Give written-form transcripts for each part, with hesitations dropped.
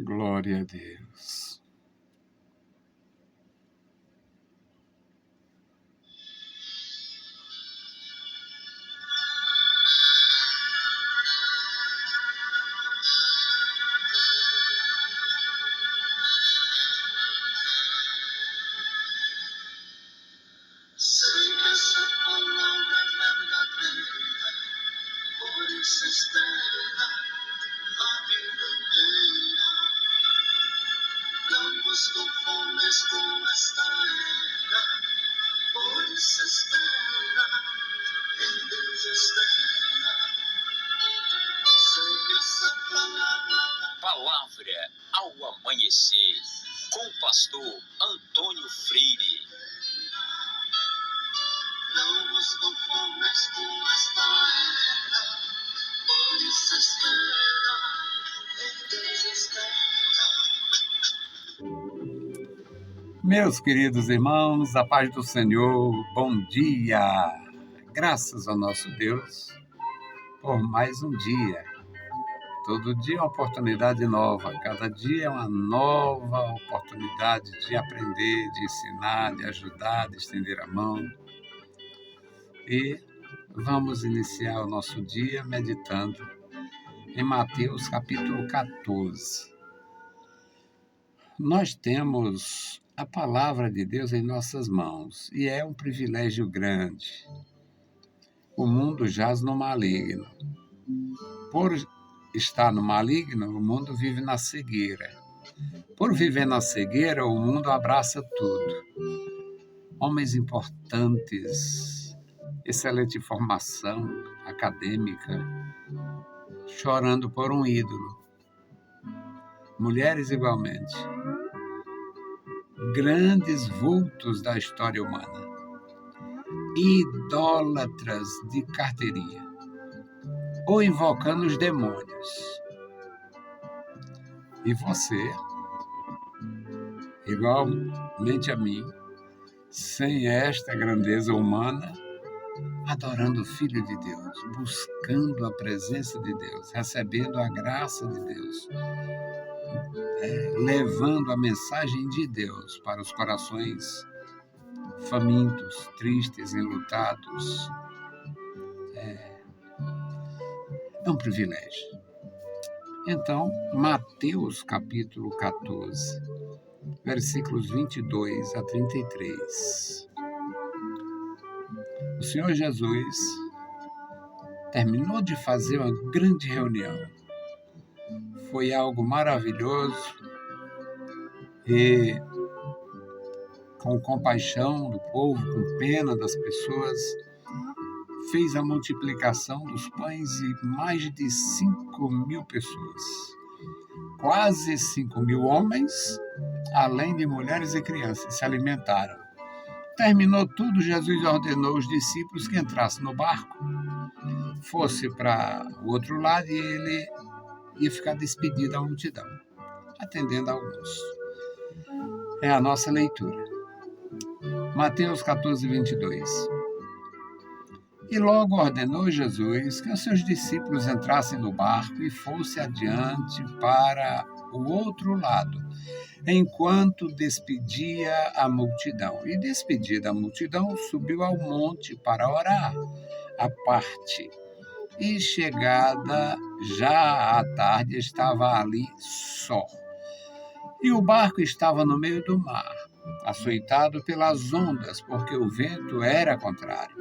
Glória a Deus. Sei que essa palavra é verdadeira, por isso espera a vida inteira. Não vos conformes com esta era, por isso espera, em Deus espera. Sei que essa palavra ao amanhecer, com o pastor Antônio Freire. Não vos conformes com esta era, por isso espera, em Deus espera. Meus queridos irmãos, a paz do Senhor, bom dia! Graças ao nosso Deus por mais um dia. Todo dia é uma oportunidade nova, cada dia é uma nova oportunidade de aprender, de ensinar, de ajudar, de estender a mão. E vamos iniciar o nosso dia meditando em Mateus capítulo 14. Nós temos a palavra de Deus em nossas mãos e é um privilégio grande. O mundo jaz no maligno. Por estar no maligno, o mundo vive na cegueira. Por viver na cegueira, o mundo abraça tudo. Homens importantes, excelente formação acadêmica, chorando por um ídolo. Mulheres igualmente. Grandes vultos da história humana. Idólatras de carteirinha. Ou invocando os demônios. E você, igualmente a mim, sem esta grandeza humana, adorando o Filho de Deus, buscando a presença de Deus, recebendo a graça de Deus, levando a mensagem de Deus para os corações famintos, tristes, enlutados. É um privilégio. Então, Mateus capítulo 14, versículos 22 a 33. O Senhor Jesus terminou de fazer uma grande reunião. Foi algo maravilhoso e com compaixão do povo, com pena das pessoas, fez a multiplicação dos pães e mais de 5.000 pessoas. Quase 5.000 homens, além de mulheres e crianças, se alimentaram. Terminou tudo, Jesus ordenou aos discípulos que entrassem no barco, fosse para o outro lado e ele ia ficar despedido da multidão, atendendo a alguns. É a nossa leitura. Mateus 14, 22. E logo ordenou Jesus que os seus discípulos entrassem no barco e fossem adiante para o outro lado, enquanto despedia a multidão. E despedida a multidão, subiu ao monte para orar, à parte. E chegada já à tarde, estava ali só. E o barco estava no meio do mar, açoitado pelas ondas, porque o vento era contrário.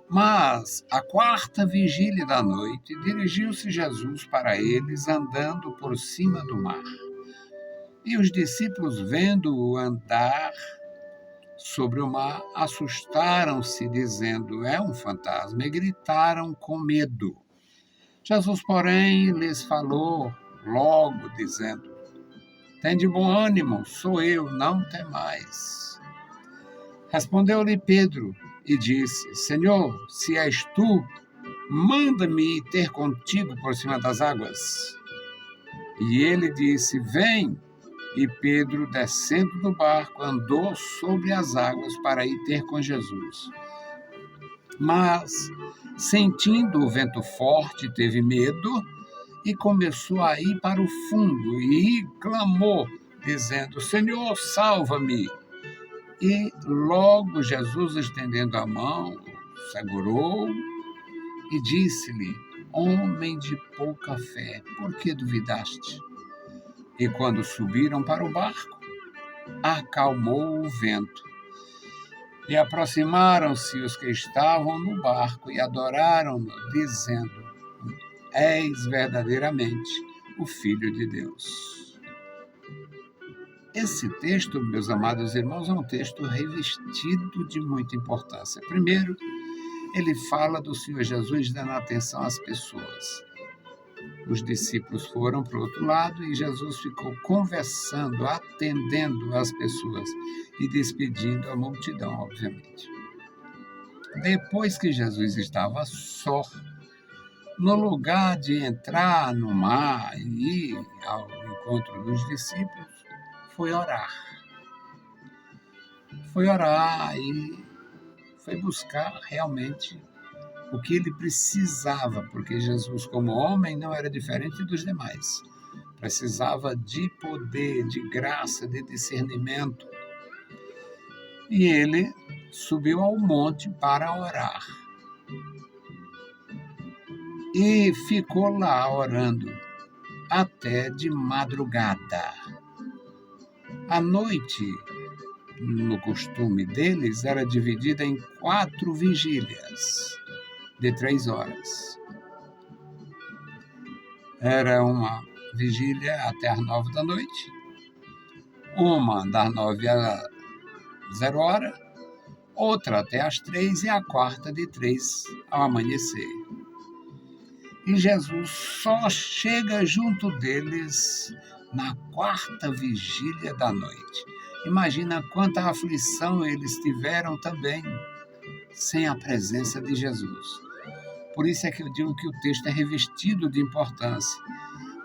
Mas, à quarta vigília da noite, dirigiu-se Jesus para eles, andando por cima do mar. E os discípulos, vendo-o andar sobre o mar, assustaram-se, dizendo, é um fantasma, e gritaram com medo. Jesus, porém, lhes falou logo, dizendo, tende bom ânimo, sou eu, não temais. Respondeu-lhe Pedro e disse, Senhor, se és tu, manda-me ir ter contigo por cima das águas. E ele disse, vem. E Pedro, descendo do barco, andou sobre as águas para ir ter com Jesus. Mas, sentindo o vento forte, teve medo e começou a ir para o fundo e clamou, dizendo: Senhor, salva-me. E logo Jesus, estendendo a mão, segurou e disse-lhe: Homem de pouca fé, por que duvidaste? E quando subiram para o barco, acalmou o vento. E aproximaram-se os que estavam no barco e adoraram-no, dizendo: És verdadeiramente o Filho de Deus. Esse texto, meus amados irmãos, é um texto revestido de muita importância. Primeiro, ele fala do Senhor Jesus dando atenção às pessoas. Os discípulos foram para o outro lado e Jesus ficou conversando, atendendo as pessoas e despedindo a multidão, obviamente. Depois que Jesus estava só, no lugar de entrar no mar e ir ao encontro dos discípulos, foi orar. Foi orar e foi buscar realmente o que ele precisava, porque Jesus, como homem, não era diferente dos demais. Precisava de poder, de graça, de discernimento. E ele subiu ao monte para orar. E ficou lá orando até de madrugada. A noite, no costume deles, era dividida em 4 vigílias de 3 horas. Era uma vigília até às 9 da noite, uma das 9 às 0 hora, outra até às 3 e a quarta de 3 ao amanhecer. E Jesus só chega junto deles na 4ª vigília da noite. Imagina quanta aflição eles tiveram também sem a presença de Jesus. Por isso é que eu digo que o texto é revestido de importância.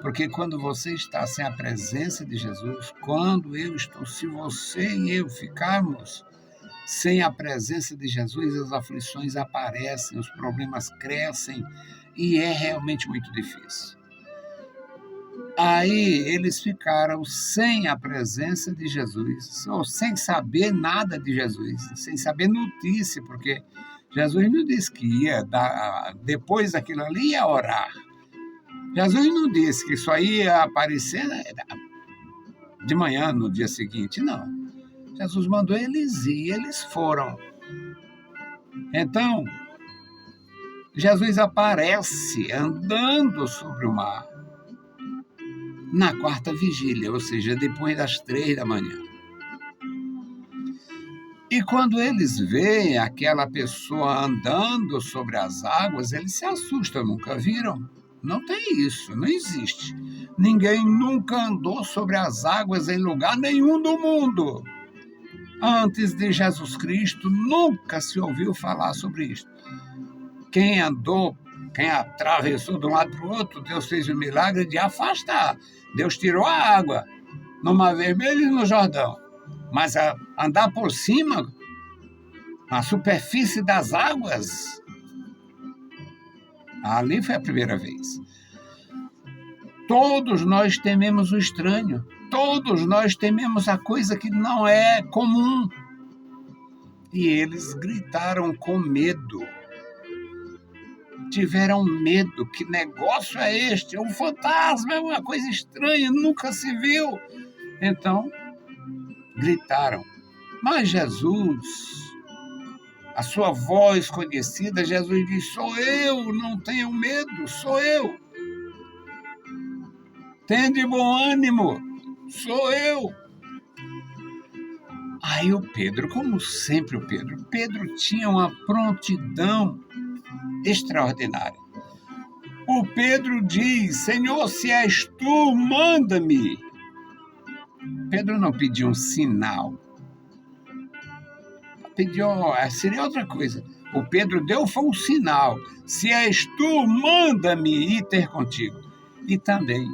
Porque quando você está sem a presença de Jesus, quando eu estou, se você e eu ficarmos sem a presença de Jesus, as aflições aparecem, os problemas crescem e é realmente muito difícil. Aí eles ficaram sem a presença de Jesus, ou sem saber nada de Jesus, sem saber notícia, porque Jesus não disse que ia, depois daquilo ali, ia orar. Jesus não disse que só ia aparecer de manhã, no dia seguinte, não. Jesus mandou eles ir, eles foram. Então, Jesus aparece andando sobre o mar na 4ª vigília, ou seja, depois das 3 da manhã. E quando eles veem aquela pessoa andando sobre as águas, eles se assustam, nunca viram? Não tem isso, não existe. Ninguém nunca andou sobre as águas em lugar nenhum do mundo. Antes de Jesus Cristo, nunca se ouviu falar sobre isso. Quem andou, quem atravessou de um lado para o outro, Deus fez o milagre de afastar. Deus tirou a água no Mar Vermelho e no Jordão. Mas andar por cima, na superfície das águas, ali foi a primeira vez. Todos nós tememos o estranho. Todos nós tememos a coisa que não é comum. E eles gritaram com medo. Tiveram medo. Que negócio é este? É um fantasma, é uma coisa estranha, nunca se viu. Então, gritaram. Mas Jesus, a sua voz conhecida, Jesus diz: sou eu, não tenham medo, sou eu. Tende bom ânimo, sou eu. Aí o Pedro, como sempre Pedro tinha uma prontidão extraordinária. O Pedro diz: Senhor, se és tu, manda-me. Pedro não pediu um sinal. Pediu, seria outra coisa. O Pedro deu foi um sinal. Se és tu, manda-me ir ter contigo. E também,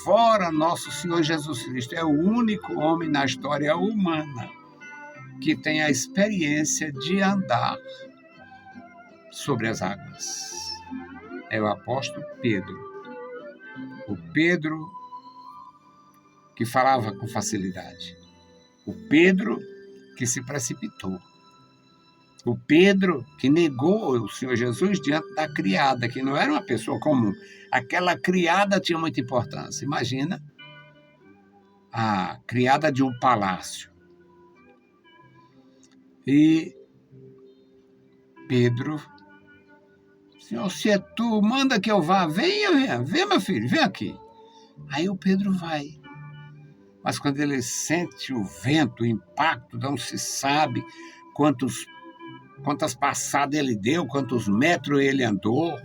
fora nosso Senhor Jesus Cristo, é o único homem na história humana que tem a experiência de andar sobre as águas. É o apóstolo Pedro. O Pedro que falava com facilidade. O Pedro que se precipitou. O Pedro que negou o Senhor Jesus diante da criada, que não era uma pessoa comum. Aquela criada tinha muita importância. Imagina a criada de um palácio. E Pedro, Senhor, se é tu, manda que eu vá. Venha, meu filho, vem aqui. Aí o Pedro vai. Mas quando ele sente o vento, o impacto, não se sabe quantas passadas ele deu, quantos metros ele andou.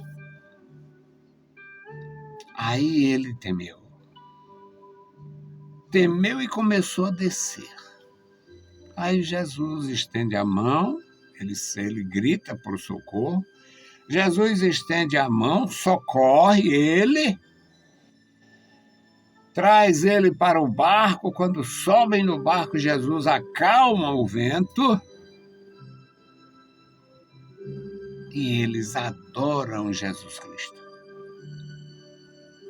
Aí ele temeu. Temeu e começou a descer. Aí Jesus estende a mão, ele grita por socorro. Jesus estende a mão, socorre ele, traz ele para o barco. Quando sobem no barco, Jesus acalma o vento e eles adoram Jesus Cristo.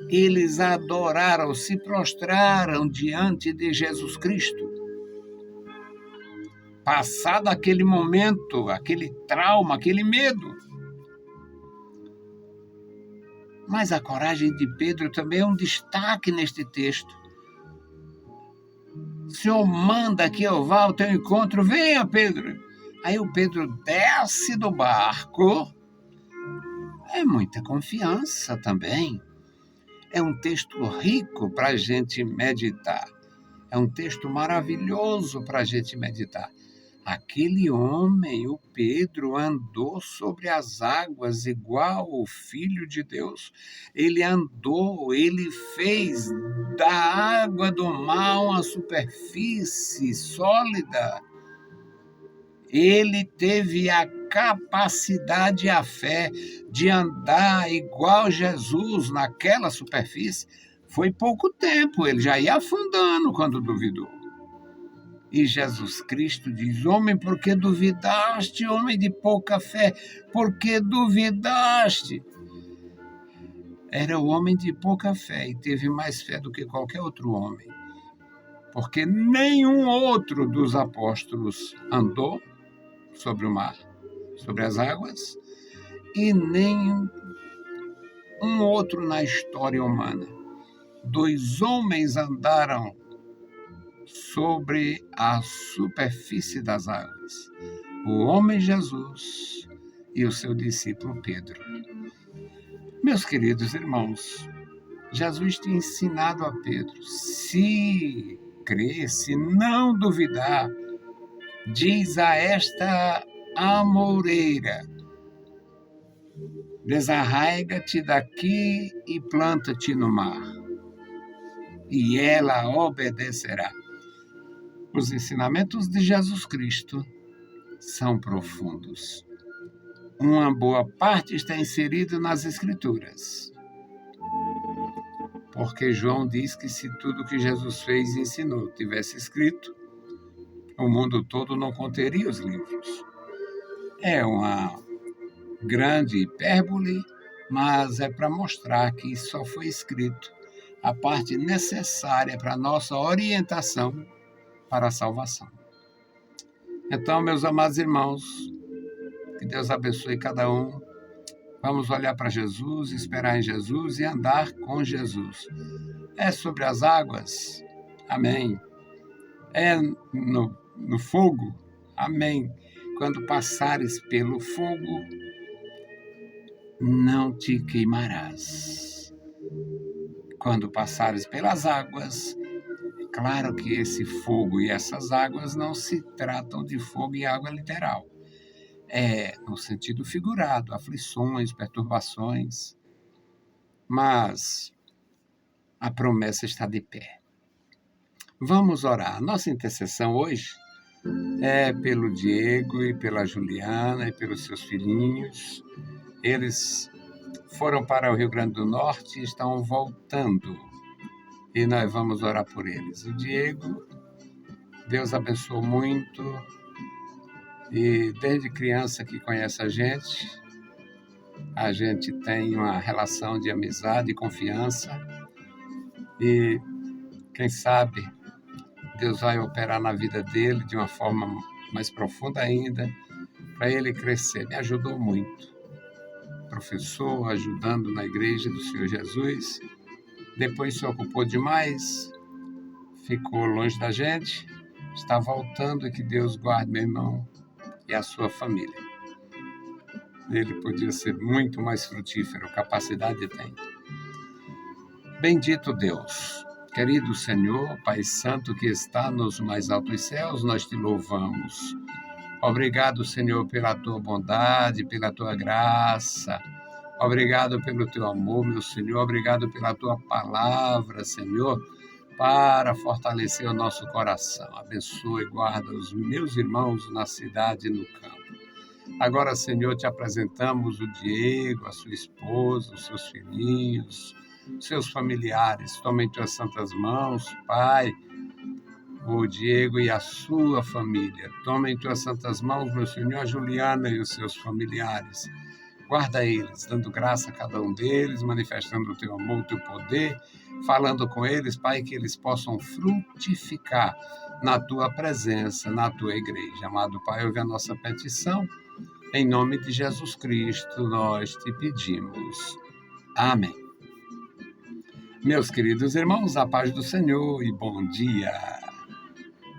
Eles adoraram, se prostraram diante de Jesus Cristo. Passado aquele momento, aquele trauma, aquele medo. Mas a coragem de Pedro também é um destaque neste texto. O Senhor manda que eu vá ao teu encontro, venha, Pedro. Aí o Pedro desce do barco. É muita confiança também. É um texto rico para a gente meditar. É um texto maravilhoso para a gente meditar. Aquele homem, o Pedro, andou sobre as águas igual o Filho de Deus. Ele andou, ele fez da água do mar uma superfície sólida. Ele teve a capacidade e a fé de andar igual Jesus naquela superfície. Foi pouco tempo, ele já ia afundando quando duvidou. E Jesus Cristo diz: homem, por que duvidaste? Homem de pouca fé, por que duvidaste? Era o homem de pouca fé e teve mais fé do que qualquer outro homem. Porque nenhum outro dos apóstolos andou sobre o mar, sobre as águas, e nem um outro na história humana. 2 homens andaram sobre a superfície das águas. O homem Jesus e o seu discípulo Pedro. Meus queridos irmãos, Jesus tinha ensinado a Pedro, se crer, se não duvidar, diz a esta amoreira: desarraiga-te daqui e planta-te no mar, e ela obedecerá. Os ensinamentos de Jesus Cristo são profundos. Uma boa parte está inserida nas Escrituras. Porque João diz que se tudo que Jesus fez e ensinou tivesse escrito, o mundo todo não conteria os livros. É uma grande hipérbole, mas é para mostrar que só foi escrito a parte necessária para a nossa orientação para a salvação. Então, meus amados irmãos, que Deus abençoe cada um. Vamos olhar para Jesus, esperar em Jesus e andar com Jesus. É sobre as águas? Amém. É no fogo? Amém. Quando passares pelo fogo, não te queimarás. Quando passares pelas águas, claro que esse fogo e essas águas não se tratam de fogo e água literal. É no sentido figurado, aflições, perturbações. Mas a promessa está de pé. Vamos orar. Nossa intercessão hoje é pelo Diego e pela Juliana e pelos seus filhinhos. Eles foram para o Rio Grande do Norte e estão voltando. E nós vamos orar por eles. O Diego, Deus abençoou muito, e desde criança que conhece a gente, a gente tem uma relação de amizade e confiança e, quem sabe, Deus vai operar na vida dele de uma forma mais profunda ainda, para ele crescer. Me ajudou muito. Professor, ajudando na igreja do Senhor Jesus. Depois se ocupou demais, ficou longe da gente, está voltando e que Deus guarde meu irmão e a sua família. Ele podia ser muito mais frutífero, capacidade tem. Bendito Deus, querido Senhor, Pai Santo que está nos mais altos céus, nós te louvamos. Obrigado, Senhor, pela tua bondade, pela tua graça. Obrigado pelo teu amor, meu Senhor. Obrigado pela tua palavra, Senhor, para fortalecer o nosso coração. Abençoe e guarda os meus irmãos na cidade e no campo. Agora, Senhor, te apresentamos o Diego, a sua esposa, os seus filhinhos, os seus familiares. Tome em tuas santas mãos, Pai, o Diego e a sua família. Tome em tuas santas mãos, meu Senhor, a Juliana e os seus familiares. Guarda eles, dando graça a cada um deles, manifestando o teu amor, o teu poder, falando com eles, Pai, que eles possam frutificar na tua presença, na tua igreja. Amado Pai, ouve a nossa petição. Em nome de Jesus Cristo, nós te pedimos. Amém. Meus queridos irmãos, a paz do Senhor e bom dia.